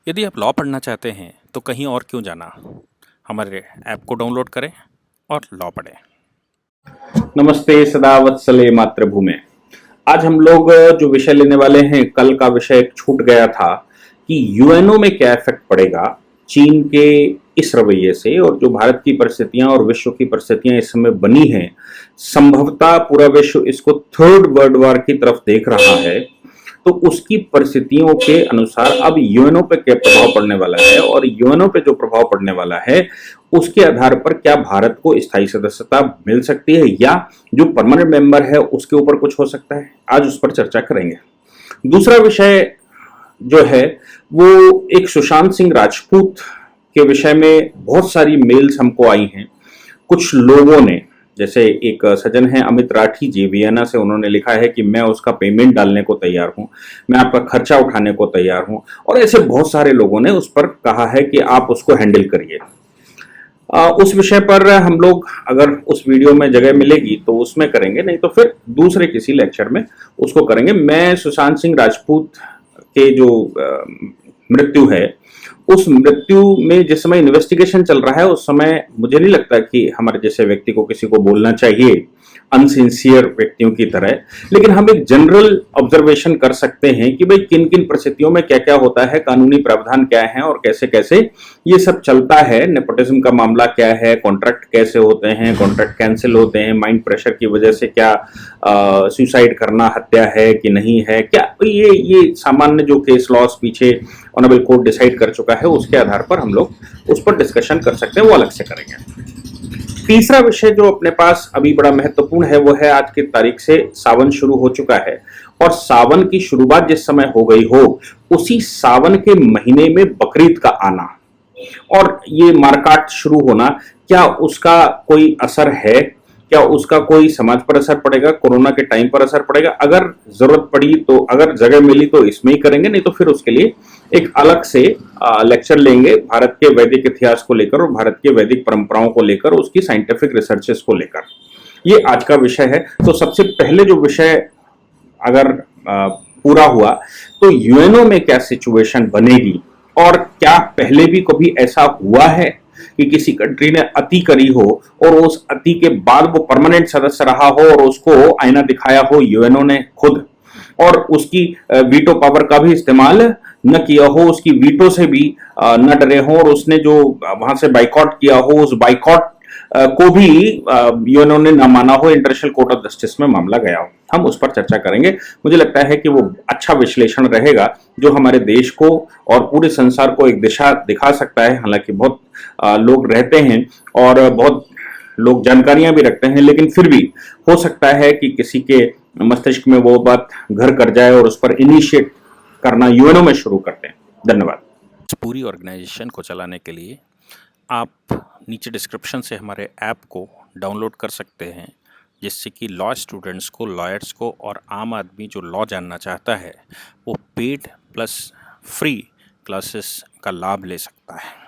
यदि आप लॉ पढ़ना चाहते हैं तो कहीं और क्यों जाना, हमारे ऐप को डाउनलोड करें और लॉ पढ़ें। नमस्ते सदा वत्सले मातृभूमि। आज हम लोग जो विषय लेने वाले हैं, कल का विषय छूट गया था कि यूएनओ में क्या इफेक्ट पड़ेगा चीन के इस रवैये से, और जो भारत की परिस्थितियां और विश्व की परिस्थितियां इस समय बनी हैं, संभवतः पूरा विश्व इसको थर्ड वर्ल्ड वॉर की तरफ देख रहा है। तो उसकी परिस्थितियों के अनुसार अब यूएनओ पे क्या प्रभाव पड़ने वाला है, और यूएनओ पे जो प्रभाव पड़ने वाला है उसके आधार पर क्या भारत को स्थायी सदस्यता मिल सकती है, या जो परमानेंट मेंबर है उसके ऊपर कुछ हो सकता है। आज उस पर चर्चा करेंगे। दूसरा विषय जो है वो एक सुशांत सिंह राजपूत के विषय में बहुत सारी मेल्स हमको आई हैं। कुछ लोगों ने, जैसे एक सज्जन है अमित राठी जी वियना से, उन्होंने लिखा है कि मैं उसका पेमेंट डालने को तैयार हूं, मैं आपका खर्चा उठाने को तैयार हूं, और ऐसे बहुत सारे लोगों ने उस पर कहा है कि आप उसको हैंडल करिए। उस विषय पर हम लोग अगर उस वीडियो में जगह मिलेगी तो उसमें करेंगे, नहीं तो फिर दूसरे किसी लेक्चर में उसको करेंगे। मैं सुशांत सिंह राजपूत के जो मृत्यु है, उस मृत्यु में जिस समय इन्वेस्टिगेशन चल रहा है उस समय मुझे नहीं लगता कि हमारे जैसे व्यक्ति को किसी को बोलना चाहिए अनसिंसियर व्यक्तियों की तरह, लेकिन हम एक जनरल ऑब्जर्वेशन कर सकते हैं कि भाई किन किन परिस्थितियों में क्या क्या होता है, कानूनी प्रावधान क्या है और कैसे कैसे ये सब चलता है। नेपोटिज्म का मामला क्या है, कॉन्ट्रैक्ट कैसे होते हैं, कॉन्ट्रैक्ट कैंसिल होते हैं, माइंड प्रेशर की वजह से क्या सुसाइड करना हत्या है कि नहीं है, क्या ये सामान्य जो केस लॉस पीछे ऑनरेबल कोर्ट डिसाइड कर चुका है, उसके आधार पर हम लोग उस पर डिस्कशन कर सकते हैं, वो अलग से करेंगे। तीसरा विषय जो अपने पास अभी बड़ा महत्वपूर्ण है वो है आज की तारीख से सावन शुरू हो चुका है, और सावन की शुरुआत जिस समय हो गई हो उसी सावन के महीने में बकरीद का आना और ये मारकाट शुरू होना, क्या उसका कोई असर है, क्या उसका कोई समाज पर असर पड़ेगा, कोरोना के टाइम पर असर पड़ेगा? अगर जरूरत पड़ी तो, अगर जगह मिली तो इसमें ही करेंगे, नहीं तो फिर उसके लिए एक अलग से लेक्चर लेंगे भारत के वैदिक इतिहास को लेकर और भारत के वैदिक परंपराओं को लेकर, उसकी साइंटिफिक रिसर्चेस को लेकर। ये आज का विषय है। तो सबसे पहले जो विषय अगर पूरा हुआ तो यूएनओ में क्या सिचुएशन बनेगी, और क्या पहले भी कभी ऐसा हुआ है कि किसी कंट्री ने अति करी हो और उस अति के बाद वो परमानेंट सदस्य रहा हो और उसको आईना दिखाया हो यूएनओ ने खुद, और उसकी वीटो पावर का भी इस्तेमाल न किया हो, उसकी वीटो से भी न डरे हो, और उसने जो वहां से बाइकआउट किया हो उस बाइकआउट को भी यूएनओ ने न माना हो, इंटरनेशनल कोर्ट ऑफ जस्टिस में मामला गया हो। हम उस पर चर्चा करेंगे। मुझे लगता है कि वो अच्छा विश्लेषण रहेगा जो हमारे देश को और पूरे संसार को एक दिशा दिखा सकता है। हालांकि बहुत लोग रहते हैं और बहुत लोग जानकारियां भी रखते हैं, लेकिन फिर भी हो सकता है कि किसी के मस्तिष्क में वो बात घर कर जाए और उस पर इनिशिएट करना यूएनओ में शुरू करते हैं। धन्यवाद। इस पूरी ऑर्गेनाइजेशन को चलाने के लिए आप नीचे डिस्क्रिप्शन से हमारे ऐप को डाउनलोड कर सकते हैं, जिससे कि लॉ स्टूडेंट्स को, लॉयर्स को और आम आदमी जो लॉ जानना चाहता है वो पेड प्लस फ्री क्लासेस का लाभ ले सकता है।